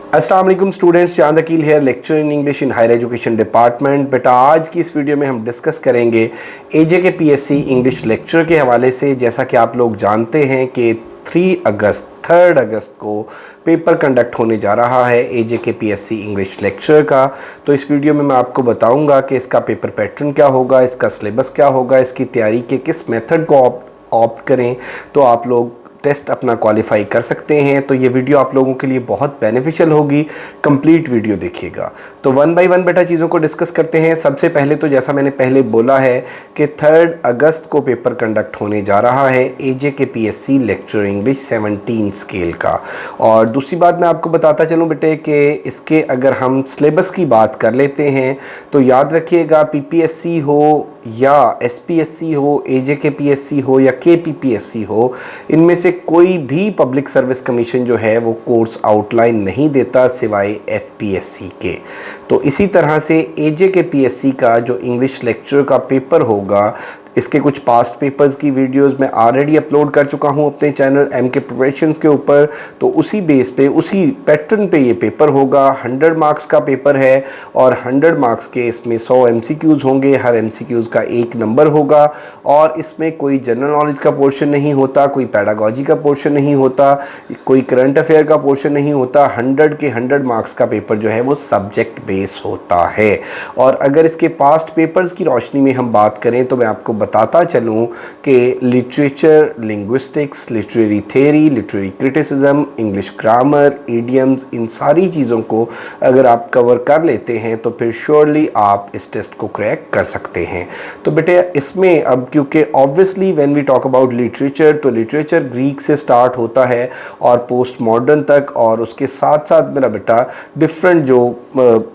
अस्सलाम वालेकुम students, Chand Akil here, lecture in English in higher education department. बेटा आज की इस वीडियो में हम डिस्कस करेंगे एजे के पीएससी इंग्लिश लेक्चर के हवाले से। जैसा कि आप लोग जानते हैं कि 3 अगस्त को पेपर कंडक्ट होने जा रहा है एजे के पीएससी इंग्लिश लेक्चर का। तो इस वीडियो में मैं आपको बताऊंगा कि इसका पेपर पैटर्न क्या होगा, इसका सिलेबस क्या होगा, इसकी तैयारी के किस मेथड को ऑप्ट करें तो आप लोग टेस्ट अपना क्वालिफाई कर सकते हैं। तो ये वीडियो आप लोगों के लिए बहुत बेनिफिशियल होगी, कंप्लीट वीडियो देखिएगा। तो वन बाय वन बेटा चीज़ों को डिस्कस करते हैं। सबसे पहले तो जैसा मैंने पहले बोला है कि 3 अगस्त को पेपर कंडक्ट होने जा रहा है एजे के पीएससी लेक्चर इंग्लिश 17 स्केल का। और दूसरी बात मैं आपको बताता चलूँ बेटे कि इसके अगर हम सिलेबस की बात कर लेते हैं तो याद रखिएगा पीपीएससी हो या एसपीएससी हो, एजे के पीएससी हो या केपीपीएससी हो, इनमें से कोई भी पब्लिक सर्विस कमीशन जो है वो कोर्स आउटलाइन नहीं देता सिवाय एफपीएससी के। तो इसी तरह से एजे के पीएससी का जो इंग्लिश लेक्चर का पेपर होगा, इसके कुछ पास्ट पेपर्स की वीडियोस मैं ऑलरेडी अपलोड कर चुका हूं अपने चैनल एम के प्रिपरेशंस के ऊपर। तो उसी बेस पे, उसी पैटर्न पे ये पेपर होगा। 100 मार्क्स का पेपर है और 100 मार्क्स के इसमें 100 एमसीक्यूज़ होंगे। हर एमसीक्यूज़ का 1 नंबर होगा और इसमें कोई जनरल नॉलेज का पोर्शन नहीं होता, कोई पैडागॉजी का पोर्शन नहीं होता, कोई करंट अफेयर का पोर्शन नहीं होता। 100 के 100 मार्क्स का पेपर जो है वो सब्जेक्ट बेस होता है। और अगर इसके पास्ट पेपर्स की रोशनी में हम बात करें तो मैं आपको बताता चलूँ कि literature, linguistics, literary theory, literary criticism, English grammar, idioms, इन सारी चीज़ों को अगर आप कवर कर लेते हैं तो फिर श्योरली आप इस टेस्ट को क्रैक कर सकते हैं। तो बेटे इसमें अब क्योंकि obviously when we talk about literature तो लिटरेचर ग्रीक से स्टार्ट होता है और पोस्ट मॉडर्न तक, और उसके साथ साथ मेरा बेटा डिफरेंट जो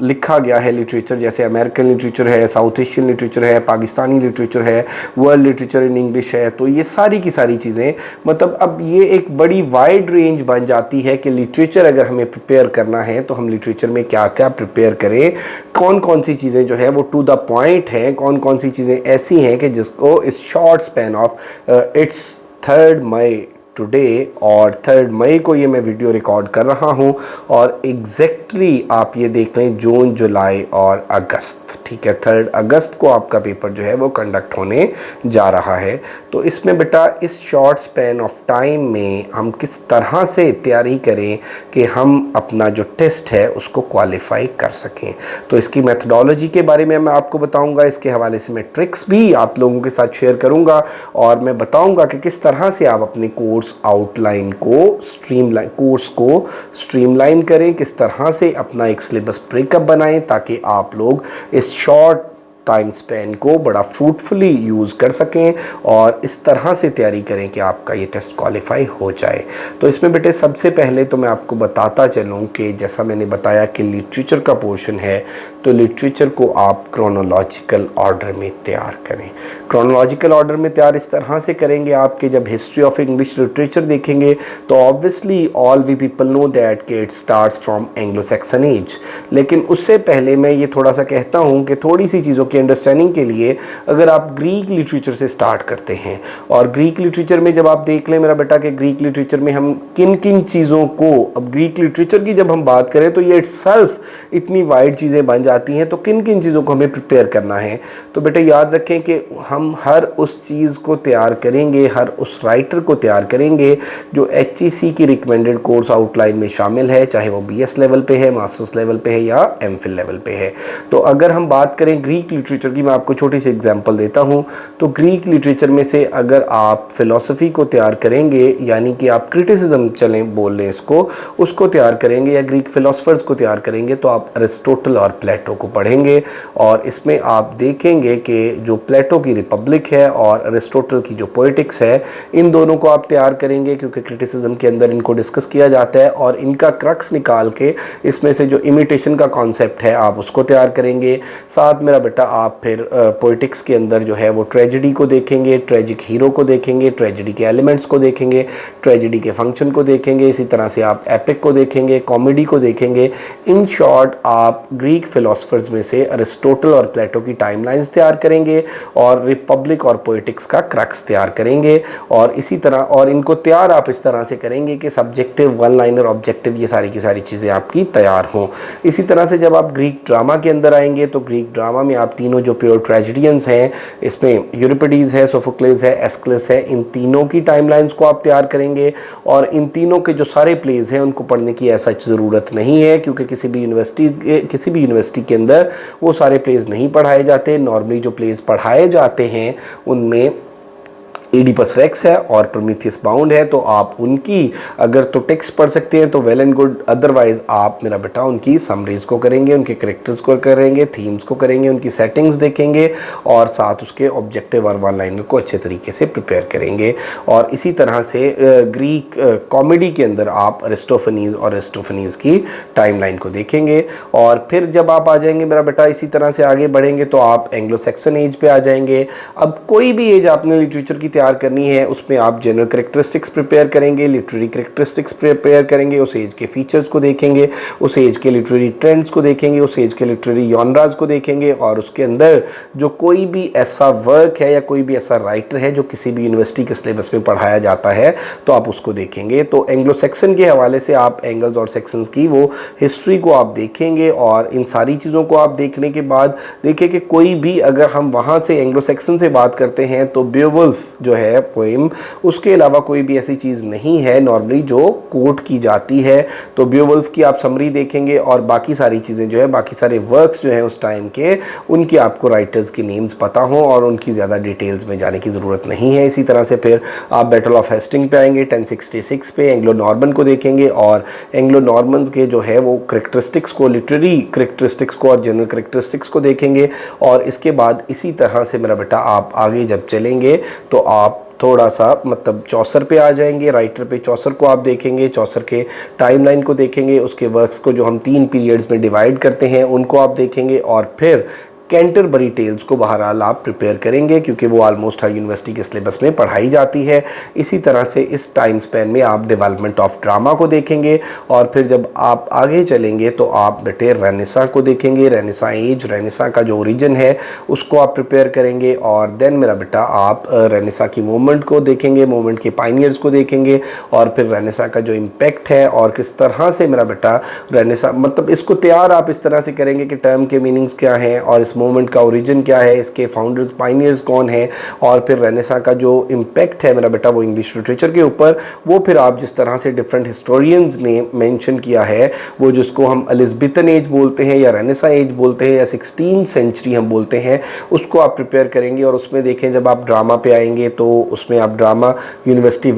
लिखा गया है लिटरेचर, जैसे अमेरिकन लिटरेचर है, साउथ एशियन लिटरेचर है, पाकिस्तानी लिटरेचर है, वर्ल्ड लिटरेचर इन इंग्लिश है। तो ये सारी की सारी चीज़ें, मतलब अब ये एक बड़ी वाइड रेंज बन जाती है कि लिटरेचर अगर हमें प्रिपेयर करना है तो हम लिटरेचर में क्या क्या प्रिपेयर करें, कौन कौन सी चीज़ें जो है वो टू द पॉइंट हैं, कौन कौन सी चीज़ें ऐसी हैं कि जिसको इस short span of it's 3 May today, और 3 मई को ये मैं वीडियो रिकॉर्ड कर रहा हूँ और एग्जैक्टली आप ये देख लें जून, जुलाई और अगस्त, ठीक है, 3 अगस्त को आपका पेपर जो है वो कंडक्ट होने जा रहा है। तो इसमें बेटा इस शॉर्ट स्पैन ऑफ टाइम में हम किस तरह से तैयारी करें कि हम अपना जो टेस्ट है उसको क्वालिफाई कर सकें। तो इसकी मेथडोलॉजी के बारे में मैं आपको बताऊंगा, इसके हवाले से मैं ट्रिक्स भी आप लोगों के साथ शेयर करूंगा और मैं बताऊंगा कि किस तरह से आप अपने कोर्स आउटलाइन को स्ट्रीमलाइन करें, किस तरह से अपना एक सिलेबस ब्रेकअप बनाएं ताकि आप लोग इस शॉर्ट टाइम स्पैन को बड़ा फ्रूटफुली यूज़ कर सकें और इस तरह से तैयारी करें कि आपका ये टेस्ट क्वालिफाई हो जाए। तो इसमें बेटे सबसे पहले तो मैं आपको बताता चलूँ कि जैसा मैंने बताया कि लिटरेचर का पोर्शन है तो लिटरेचर को आप क्रोनोलॉजिकल ऑर्डर में तैयार करें। क्रोनोलॉजिकल ऑर्डर में तैयार इस तरह से करेंगे आपके जब हिस्ट्री ऑफ इंग्लिश लिटरेचर देखेंगे तो obviously all we people know that कि it starts from Anglo Saxon age. लेकिन उससे पहले मैं ये थोड़ा सा कहता हूँ कि थोड़ी सी चीज़ों की अंडरस्टैंडिंग के लिए अगर आप ग्रीक लिटरेचर से स्टार्ट करते हैं, और ग्रीक लिटरेचर में जब आप देख लें मेरा बेटा कि ग्रीक लिटरेचर में हम किन किन चीज़ों को, अब ग्रीक लिटरेचर की जब हम बात करें तो ये इटसेल्फ इतनी वाइड चीज़ें बन जाती हैं, तो किन किन चीज़ों को हमें प्रिपेयर करना है। तो बेटा याद रखें कि हम हर उस चीज़ को तैयार करेंगे, हर उस राइटर को तैयार करेंगे जो HEC की रिकमेंडेड कोर्स आउटलाइन में शामिल है, चाहे वो BS लेवल पे है, मास्टर्स लेवल पे है या MPhil लेवल पे है। तो अगर हम बात करें ग्रीक लिटरेचर की, मैं आपको छोटी सी एग्जांपल देता हूं। तो ग्रीक लिटरेचर में से अगर आप फिलॉसफी को तैयार करेंगे, यानी कि आप क्रिटिसिज्म चलें बोल लें इसको, उसको तैयार करेंगे या ग्रीक फिलोसफर्स को तैयार करेंगे तो आप अरिस्टोटल और प्लेटो को पढ़ेंगे। और इसमें आप देखेंगे कि जो प्लेटो की रिपब्लिक है और अरिस्टोटल की जो पोएटिक्स है, इन दोनों को आप तैयार करेंगे क्योंकि क्रिटिसिज्म के अंदर इनको डिस्कस किया जाता है और इनका क्रक्स निकाल के इसमें से जो इमिटेशन का कॉन्सेप्ट है आप उसको तैयार करेंगे। साथ मेरा बेटा आप फिर पोइटिक्स के अंदर जो है वो ट्रेजिडी को देखेंगे, ट्रेजिक हीरो को देखेंगे, ट्रेजिडी के एलिमेंट्स को देखेंगे, ट्रेजिडी के फंक्शन को देखेंगे, इसी तरह से आप एपिक को देखेंगे, कॉमेडी को देखेंगे। इन शॉर्ट आप ग्रीक फिलोसफर्स में से अरिस्टोटल और प्लेटो की टाइमलाइंस तैयार करेंगे और रिपब्लिक और पोएटिक्स का क्रक्स तैयार करेंगे। और इसी तरह और इनको तैयार आप इस तरह से करेंगे कि सब्जेक्टिव, वन लाइनर, ऑब्जेक्टिव, ये सारी की सारी चीज़ें आपकी तैयार हों। इसी तरह से जब आप ग्रीक ड्रामा के अंदर आएंगे तो ग्रीक ड्रामा में आप तीनों जो प्योर ट्रेजेडियंस हैं, इसमें यूरिपिडीज़ है, सोफोक्लेस है, एस्किलस है, इन तीनों की टाइमलाइंस को आप तैयार करेंगे। और इन तीनों के जो सारे प्लेज हैं उनको पढ़ने की ऐसा ज़रूरत नहीं है, क्योंकि किसी भी यूनिवर्सिटी के अंदर वो सारे प्लेज नहीं पढ़ाए जाते। नॉर्मली जो प्लेज पढ़ाए जाते हैं उनमें एडिपस रेक्स है और प्रोमीथियस बाउंड है, तो आप उनकी अगर तो टेक्स्ट पढ़ सकते हैं तो वेल एंड गुड, अदरवाइज आप मेरा बेटा उनकी समरीज को करेंगे, उनके करेक्टर्स को करेंगे, थीम्स को करेंगे, उनकी सेटिंग्स देखेंगे और साथ उसके ऑब्जेक्टिव और वन लाइनर को अच्छे तरीके से प्रिपेयर करेंगे। और इसी तरह से ग्रीक कॉमेडी के अंदर आप अरिस्टोफनीज और अरिस्टोफनीज की टाइमलाइन को देखेंगे। और फिर जब आप आ जाएंगे मेरा बेटा, इसी तरह से आगे बढ़ेंगे तो आप एंग्लो सैक्सन एज पे आ जाएंगे। अब कोई भी एज आपने लिटरेचर की तैयार करनी है उसमें आप जनरल करेक्टरिस्टिक्स प्रिपेयर करेंगे, लिटरेरी करेक्टरिस्टिक्स प्रिपेयर करेंगे, उस एज के फीचर्स को देखेंगे, उस एज के लिटरेरी ट्रेंड्स को देखेंगे, उस एज के लिटरेरी जॉनरास को देखेंगे और उसके अंदर जो कोई भी ऐसा वर्क है या कोई भी ऐसा राइटर है जो किसी भी यूनिवर्सिटी के सिलेबस में पढ़ाया जाता है तो आप उसको देखेंगे। तो एंग्लो सेक्शन के हवाले से आप एंगल्स और सेक्शंस की वो हिस्ट्री को आप देखेंगे और इन सारी चीज़ों को आप देखने के बाद देखिए कि कोई भी अगर हम वहाँ से एंग्लो सेक्शन से बात करते हैं तो बेवुल्फ जो है पोएम, उसके अलावा कोई भी ऐसी चीज़ नहीं है नॉर्मली जो कोट की जाती है। तो बेवुल्फ की आप समरी देखेंगे और बाकी सारी चीज़ें जो है, बाकी सारे वर्क्स जो हैं उस टाइम के, उनके आपको राइटर्स की नेम्स पता हों और उनकी ज़्यादा डिटेल्स में जाने की ज़रूरत नहीं है। इसी तरह से फिर आप बैटल ऑफ हेस्टिंग पे आएंगे 1066 पे, एंग्लो नॉर्मन को देखेंगे और एंग्लो नॉर्मन्स के जो है वो करेक्टरिस्टिक्स को, लिटरेरी करेक्टरिस्टिक्स को और जनरल करेक्टरिस्टिक्स को देखेंगे। और इसके बाद इसी तरह से मेरा बेटा आप आगे जब चलेंगे तो आप थोड़ा सा मतलब चौसर पे आ जाएंगे, राइटर पे चौसर को आप देखेंगे, चौसर के टाइमलाइन को देखेंगे, उसके वर्क्स को जो हम 3 पीरियड्स में डिवाइड करते हैं उनको आप देखेंगे और फिर कैंटरबरी टेल्स को बहरहाल आप प्रिपेयर करेंगे क्योंकि वो ऑलमोस्ट हर यूनिवर्सिटी के सिलेबस में पढ़ाई जाती है। इसी तरह से इस टाइम स्पैन में आप डेवलपमेंट ऑफ ड्रामा को देखेंगे और फिर जब आप आगे चलेंगे तो आप बेटे रेनेसा को देखेंगे, रेनेसा एज, रेनेसा का जो ओरिजिन है उसको आप प्रिपेयर करेंगे और देन मेरा बेटा आप रेनेसा की मूवमेंट को देखेंगे, मूवमेंट के पाइनियर्स को देखेंगे और फिर रेनेसा का जो इम्पैक्ट है और किस तरह से मेरा बेटा रेनेसा, मतलब इसको तैयार आप इस तरह से करेंगे कि टर्म के मीनिंग्स क्या हैं और इस मूवमेंट का ओरिजिन क्या है, इसके फाउंडर्स पाइनियर्स कौन हैं और फिर रेनेसा का जो इम्पैक्ट है मेरा बेटा वो इंग्लिश लिटरेचर के ऊपर, वो फिर आप जिस तरह से डिफरेंट हिस्टोरियंस ने मेंशन किया है, वो जिसको हम एलिज़ाबेथन एज बोलते हैं या रेनेसा एज बोलते हैं या 16th सेंचुरी हम बोलते हैं, उसको आप प्रिपेयर करेंगे। और उसमें देखें जब आप ड्रामा पे आएंगे तो उसमें आप ड्रामा यूनिवर्सिटी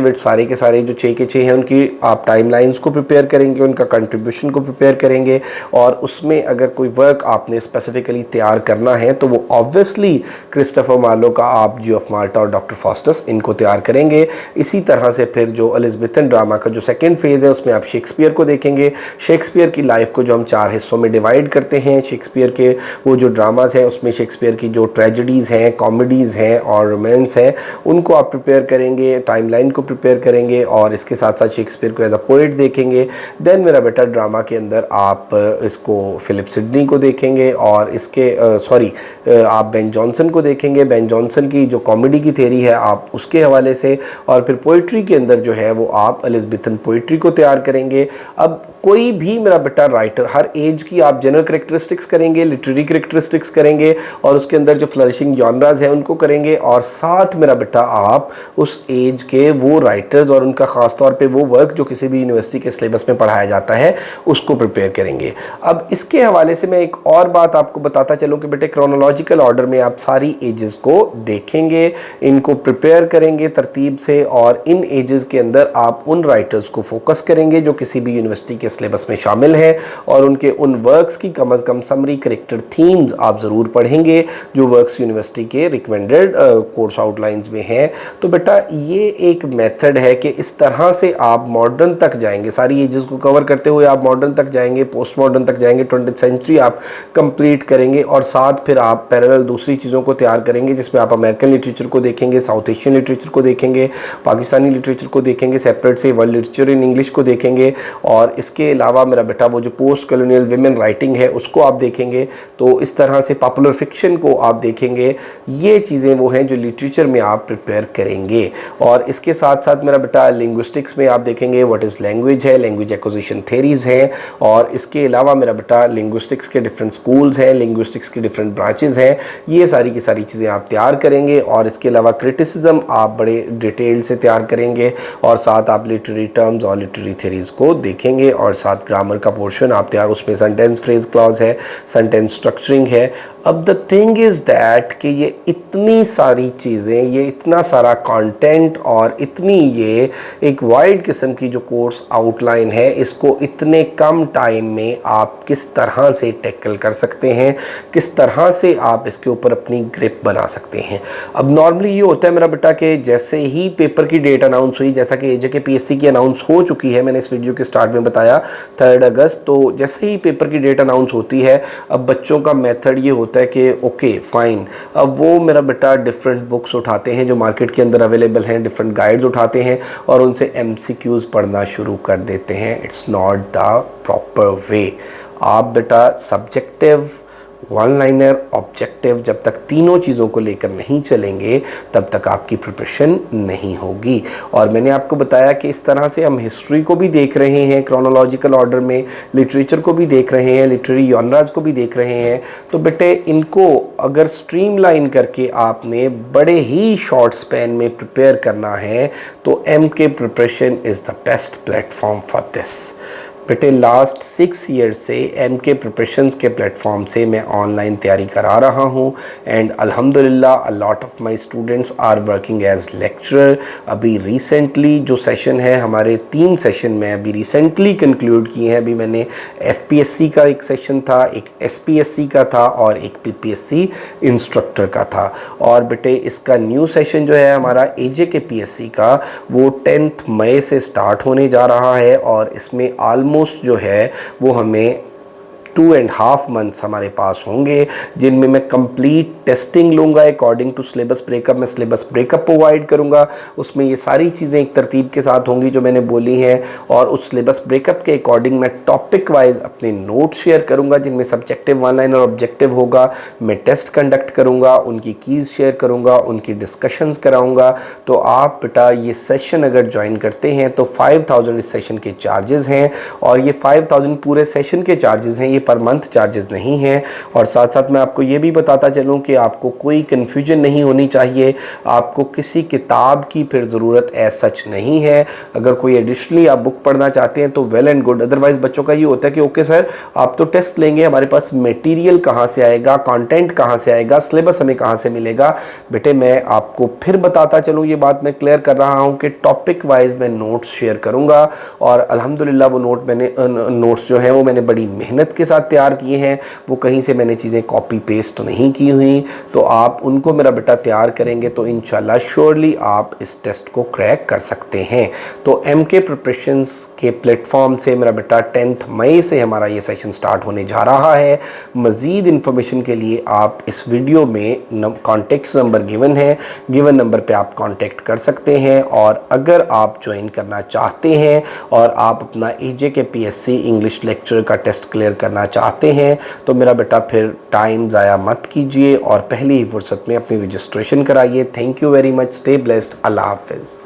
विट्स सारे के सारे जो 6 के 6 हैं उनकी आप टाइमलाइंस को प्रिपेयर करेंगे, उनका कंट्रीब्यूशन को प्रिपेयर करेंगे और उसमें अगर कोई वर्क आपने स्पेसिफिकली तैयार करना है तो वो ऑब्वियसली क्रिस्टोफर मार्लो का आप जी ऑफ माल्टा और डॉक्टर फॉस्टस इनको तैयार करेंगे। इसी तरह से फिर जो एलिज़ाबेथन ड्रामा का जो सेकेंड फेज़ है उसमें आप शेक्सपियर को देखेंगे। शेक्सपियर की लाइफ को जो हम 4 हिस्सों में डिवाइड करते हैं, शेक्सपियर के वो जो ड्रामाज हैं उसमें शेक्सपियर की जो ट्रेजेडीज़ हैं, कॉमेडीज़ हैं और रोमांस हैं उनको आप प्रिपेयर करेंगे, टाइमलाइन को प्रिपेयर करेंगे और इसके साथ साथ शेक्सपियर को एज अ पोइट देखेंगे। देन मेरा बेटा ड्रामा के अंदर आप इसको फिलिप सिडनी को देखेंगे और इसके आप बेन जॉनसन को देखेंगे, बेन जॉनसन की जो कॉमेडी की थ्योरी है आप उसके हवाले से, और फिर पोइट्री के अंदर जो है वो आप एलिज़ाबेथन पोइट्री को तैयार करेंगे। अब कोई भी मेरा बेटा राइटर हर एज की आप जनरल करेक्टरिस्टिक्स करेंगे, लिटरेरी करेक्टरिस्टिक्स करेंगे और उसके अंदर जो फ्लरिशिंग जॉनराज हैं उनको करेंगे और साथ मेरा बेटा आप उस एज के वो राइटर्स और उनका ख़ास तौर पे वो वर्क जो किसी भी यूनिवर्सिटी के सिलेबस में पढ़ाया जाता है उसको प्रिपेयर करेंगे। अब इसके हवाले से मैं एक और बात आपको बताता चलूँ कि बेटे क्रोनोलॉजिकल ऑर्डर में आप सारी एजेस को देखेंगे, इनको प्रिपेयर करेंगे तरतीब से और इन एजेस के अंदर आप उन राइटर्स को फोकस करेंगे जो किसी भी यूनिवर्सिटी के सिलेबस में शामिल हैं और उनके उन वर्क्स की कम अज़ कम समरी करेक्टर थीम्स आप ज़रूर पढ़ेंगे जो वर्क्स यूनिवर्सिटी के रिकमेंडेड कोर्स आउटलाइंस में हैं। तो बेटा ये एक मेथड है कि इस तरह से आप मॉडर्न तक जाएंगे, सारी एजेस को कवर करते हुए आप मॉडर्न तक जाएंगे, पोस्ट मॉडर्न तक जाएंगे, 20th सेंचुरी आप कंप्लीट कंप्लीट करेंगे और साथ फिर आप पैरेलल दूसरी चीज़ों को तैयार करेंगे, जिसमें आप अमेरिकन लिटरेचर को देखेंगे, साउथ एशियन लिटरेचर को देखेंगे, पाकिस्तानी लिटरेचर को देखेंगे, सेपरेट से वर्ल्ड लिटरेचर इन इंग्लिश को देखेंगे, और इसके अलावा मेरा बेटा वो जो पोस्ट कॉलोनियल विमेन राइटिंग है उसको आप देखेंगे। तो इस तरह से पॉपुलर फिक्शन को आप देखेंगे। ये चीज़ें वो हैं जो लिटरेचर में आप प्रिपेयर करेंगे। और इसके साथ साथ मेरा बेटा लिंग्विस्टिक्स में आप देखेंगे व्हाट इज़ लैंग्वेज है, लैंग्वेज एक्विजिशन थेरीज़ हैं, और इसके अलावा मेरा बेटा लिंग्विस्टिक्स के डिफरेंट स्कूल्स हैं, लिंग्विस्टिक्स के डिफरेंट ब्रांचेज हैं। ये सारी की सारी चीज़ें आप तैयार करेंगे। और इसके अलावा क्रिटिसिज्म आप बड़े डिटेल से तैयार करेंगे, और साथ आप लिटरेरी टर्म्स और लिटरेरी थेरीज़ को देखेंगे, और साथ ग्रामर का पोर्शन आप तैयार, उसमें सेंटेंस फ्रेज क्लॉज है, सेंटेंस स्ट्रक्चरिंग है। अब द थिंग इज़ दैट कि ये इतनी सारी चीज़ें, ये इतना सारा कंटेंट और इतनी ये एक वाइड किस्म की जो कोर्स आउटलाइन है, इसको इतने कम टाइम में आप किस तरह से टैकल कर सकते हैं, किस तरह से आप इसके ऊपर अपनी ग्रिप बना सकते हैं। अब नॉर्मली ये होता है मेरा बेटा कि जैसे ही पेपर की डेट अनाउंस हुई, जैसा कि एजेके पीएससी की अनाउंस हो चुकी है, मैंने इस वीडियो के स्टार्ट में बताया 3 अगस्त, तो जैसे ही पेपर की डेट अनाउंस होती है, अब बच्चों का मेथड ये होता है कि ओके फाइन, अब वो मेरा बेटा डिफरेंट बुक्स उठाते हैं जो मार्केट के अंदर अवेलेबल हैं, डिफरेंट गाइड्स उठाते हैं और उनसे एमसीक्यूज़ पढ़ना शुरू कर देते हैं। It's not the proper way. आप बेटा सब्जेक्टिव, वन लाइनर, ऑब्जेक्टिव, जब तक तीनों चीज़ों को लेकर नहीं चलेंगे तब तक आपकी प्रिपरेशन नहीं होगी। और मैंने आपको बताया कि इस तरह से हम हिस्ट्री को भी देख रहे हैं क्रोनोलॉजिकल ऑर्डर में, लिटरेचर को भी देख रहे हैं, लिटरेरी जॉनरास को भी देख रहे हैं। तो बेटे इनको अगर स्ट्रीमलाइन करके आपने बड़े ही शॉर्ट स्पैन में प्रिपेयर करना है तो MK preparation is the best platform for this. बेटे लास्ट 6 ईयर्स से एमके प्रिपरेशंस के प्लेटफॉर्म से मैं ऑनलाइन तैयारी करा रहा हूँ, एंड अल्हम्दुलिल्लाह a lot of my students are working as lecturer. अभी रिसेंटली जो सेशन है, हमारे 3 सेशन में अभी रिसेंटली कंक्लूड किए हैं। अभी मैंने एफपीएससी का एक सेशन था, एक एसपीएससी का था और एक पीपीएससी इंस्ट्रक्टर का था। और बेटे इसका न्यू सेशन जो है हमारा एजेके पीएससी का, वो 10 मई से स्टार्ट होने जा रहा है, और इसमें ऑलमोस्ट जो है वो हमें 2.5 मंथ्स हमारे पास होंगे, जिनमें मैं कंप्लीट टेस्टिंग लूँगा अकॉर्डिंग टू सिलेबस ब्रेकअप। मैं सिलेबस ब्रेकअप प्रोवाइड करूँगा, उसमें ये सारी चीज़ें एक तरतीब के साथ होंगी जो मैंने बोली हैं, और उस सिलेबस ब्रेकअप के अकॉर्डिंग मैं टॉपिक वाइज अपने नोट्स शेयर करूँगा, जिनमें सब्जेक्टिव, वन लाइन और ऑब्जेक्टिव होगा। मैं टेस्ट कंडक्ट करूँगा, उनकी कीज़ शेयर करूँगा, उनकी डिस्कशंस कराऊँगा। तो आप बेटा ये सेशन अगर ज्वाइन करते हैं तो 5000 इस सेशन के चार्जेस हैं, और ये 5000 पूरे सेशन के चार्जेस हैं, ये पर मंथ चार्जेस नहीं हैं। और साथ साथ मैं आपको ये भी बताता चलूँ कि आपको कोई कन्फ्यूजन नहीं होनी चाहिए, आपको किसी किताब की फिर ज़रूरत एज सच नहीं है। अगर कोई एडिशनली आप बुक पढ़ना चाहते हैं तो वेल एंड गुड, अदरवाइज़ बच्चों का ये होता है कि ओके सर आप तो टेस्ट लेंगे, हमारे पास मटेरियल कहाँ से आएगा, कंटेंट कहाँ से आएगा, सिलेबस हमें कहाँ से मिलेगा। बेटे मैं आपको फिर बताता चलूँ, ये बात मैं क्लियर कर रहा हूँ कि टॉपिक वाइज मैं नोट्स शेयर करूँगा, और अल्हम्दुलिल्लाह वो नोट्स जो हैं वो मैंने बड़ी मेहनत के साथ तैयार किए हैं, वो कहीं से मैंने चीज़ें कॉपी पेस्ट नहीं की हुई। तो आप उनको मेरा बेटा तैयार करेंगे तो इंशाल्लाह श्योरली आप इस टेस्ट को क्रैक कर सकते हैं। तो एमके प्रिपरेशंस के प्लेटफॉर्म से मेरा बेटा 10 मई से हमारा ये सेशन स्टार्ट होने जा रहा है। मज़ीद इन्फॉर्मेशन के लिए आप इस वीडियो में कॉन्टेक्ट नंबर गिवन है, गिवन नंबर पे आप कॉन्टेक्ट कर सकते हैं। और अगर आप ज्वाइन करना चाहते हैं और आप अपना एजेके पीएससी इंग्लिश लेक्चर का टेस्ट क्लियर करना चाहते हैं तो मेरा बेटा फिर टाइम ज़ाया मत कीजिए और पहली ही फुर्सत में अपनी रजिस्ट्रेशन कराइए। Thank you very much, stay blessed, अल्लाह हाफिज़।